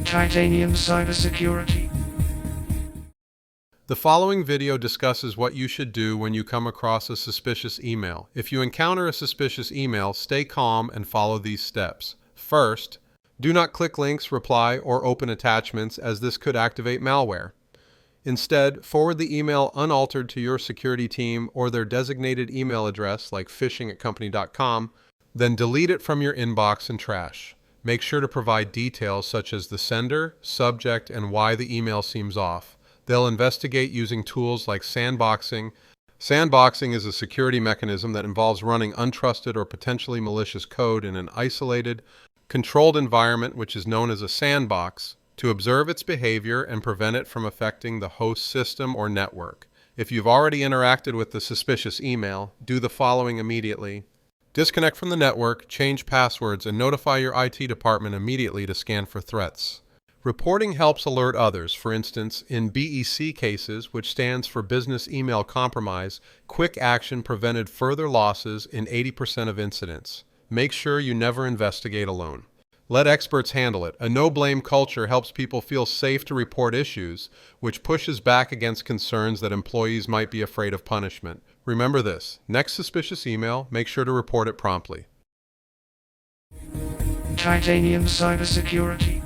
Titanium Cybersecurity. The following video discusses what you should do when you come across a suspicious email. If you encounter a suspicious email, stay calm and follow these steps. First, do not click links, reply, or open attachments, as this could activate malware. Instead, forward the email unaltered to your security team or their designated email address, like phishing@company.com, then delete it from your inbox and trash. Make sure to provide details such as the sender, subject, and why the email seems off. They'll investigate using tools like sandboxing. Sandboxing is a security mechanism that involves running untrusted or potentially malicious code in an isolated, controlled environment, which is known as a sandbox, to observe its behavior and prevent it from affecting the host system or network. If you've already interacted with the suspicious email, do the following immediately. Disconnect from the network, change passwords, and notify your IT department immediately to scan for threats. Reporting helps alert others. For instance, in BEC cases, which stands for Business Email Compromise, quick action prevented further losses in 80% of incidents. Make sure you never investigate alone. Let experts handle it. A no-blame culture helps people feel safe to report issues, which pushes back against concerns that employees might be afraid of punishment. Remember this: next suspicious email, make sure to report it promptly. Titanium Cybersecurity.